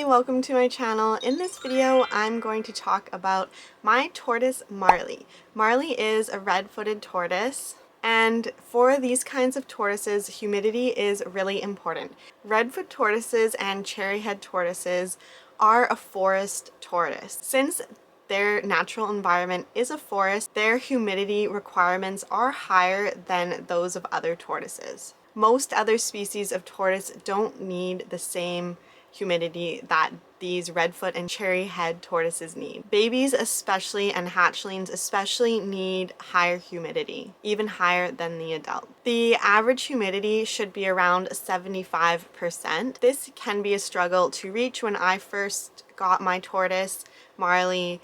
Hey, welcome to my channel. In this video, I'm going to talk about my tortoise Marley. Marley is a red-footed tortoise, and for these kinds of tortoises, humidity is really important. Redfoot tortoises and cherry-head tortoises are a forest tortoise. Since their natural environment is a forest, their humidity requirements are higher than those of other tortoises. Most other species of tortoise don't need the same humidity that these redfoot and cherry head tortoises need. Babies especially and hatchlings especially need higher humidity, even higher than the adult. The average humidity should be around 75%. This can be a struggle to reach. When I first got my tortoise, Marley,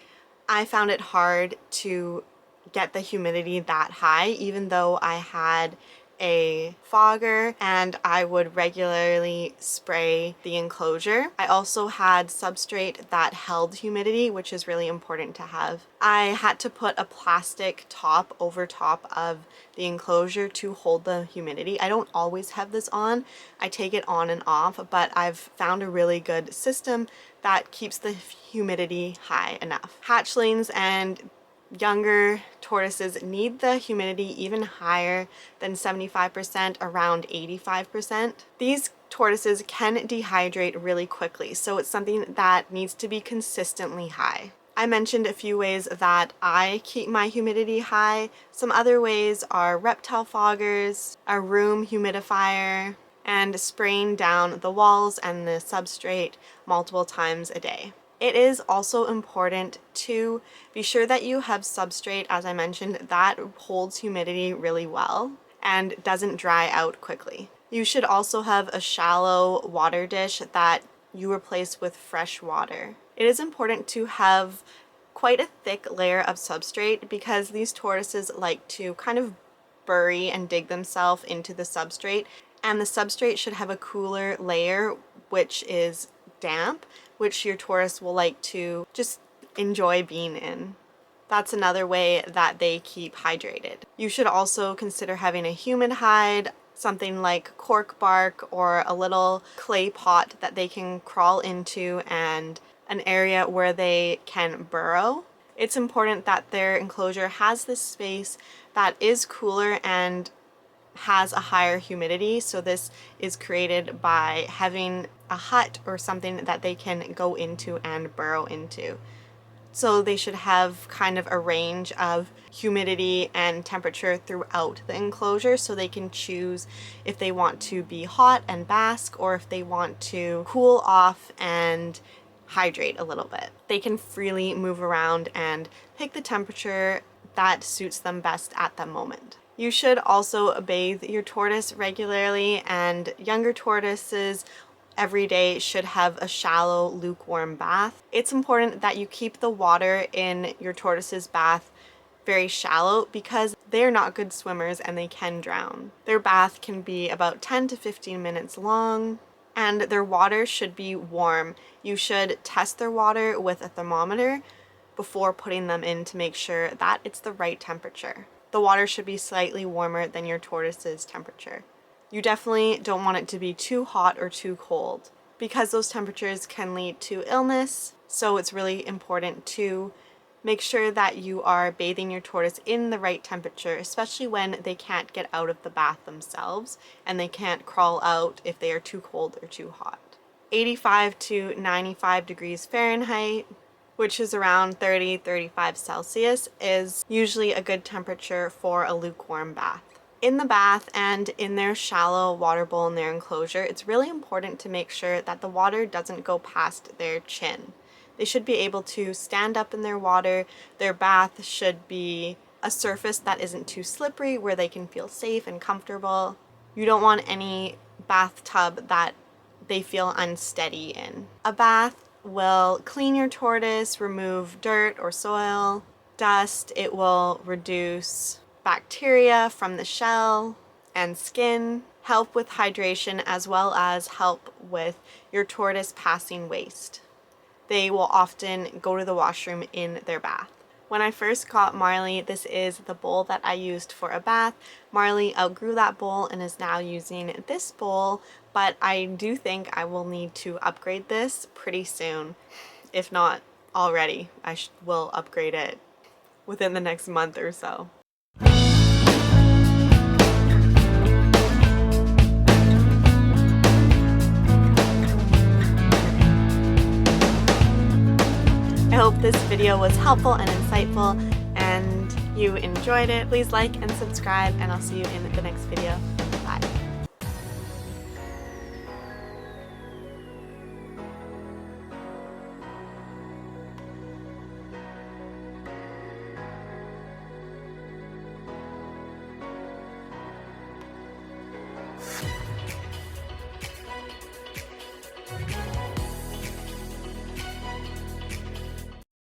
I found it hard to get the humidity that high, even though I had a fogger and I would regularly spray the enclosure. I also had substrate that held humidity, which is really important to have. I had to put a plastic top over top of the enclosure to hold the humidity. I don't always have this on. I take it on and off, but I've found a really good system that keeps the humidity high enough. Hatchlings and younger tortoises need the humidity even higher than 75%, around 85%. These tortoises can dehydrate really quickly, so it's something that needs to be consistently high. I mentioned a few ways that I keep my humidity high. Some other ways are reptile foggers, a room humidifier, and spraying down the walls and the substrate multiple times a day. It is also important to be sure that you have substrate, as I mentioned, that holds humidity really well and doesn't dry out quickly. You should also have a shallow water dish that you replace with fresh water. It is important to have quite a thick layer of substrate because these tortoises like to kind of bury and dig themselves into the substrate, and the substrate should have a cooler layer which is damp, which your tortoise will like to just enjoy being in. That's another way that they keep hydrated. You should also consider having a humid hide, something like cork bark or a little clay pot that they can crawl into, and an area where they can burrow. It's important that their enclosure has this space that is cooler and has a higher humidity, so this is created by having a hut or something that they can go into and burrow into. So they should have kind of a range of humidity and temperature throughout the enclosure, so they can choose if they want to be hot and bask or if they want to cool off and hydrate a little bit. They can freely move around and pick the temperature that suits them best at the moment. You should also bathe your tortoise regularly, and younger tortoises every day should have a shallow, lukewarm bath. It's important that you keep the water in your tortoise's bath very shallow because they're not good swimmers and they can drown. Their bath can be about 10 to 15 minutes long, and their water should be warm. You should test their water with a thermometer before putting them in to make sure that it's the right temperature. The water should be slightly warmer than your tortoise's temperature. You definitely don't want it to be too hot or too cold because those temperatures can lead to illness, so it's really important to make sure that you are bathing your tortoise in the right temperature, especially when they can't get out of the bath themselves and they can't crawl out if they are too cold or too hot. 85 to 95 degrees Fahrenheit, which is around 30-35 Celsius, is usually a good temperature for a lukewarm bath. In the bath and in their shallow water bowl in their enclosure, it's really important to make sure that the water doesn't go past their chin. They should be able to stand up in their water. Their bath should be a surface that isn't too slippery, where they can feel safe and comfortable. You don't want any bathtub that they feel unsteady in. A bath will clean your tortoise, remove dirt or soil, dust. It will reduce bacteria from the shell and skin, help with hydration, as well as help with your tortoise passing waste. They will often go to the washroom in their bath. When I first got Marley, this is the bowl that I used for a bath. Marley outgrew that bowl and is now using this bowl, but I do think I will need to upgrade this pretty soon. If not already, I will upgrade it within the next month or so. I hope this video was helpful and insightful and you enjoyed it. Please like and subscribe, and I'll see you in the next video.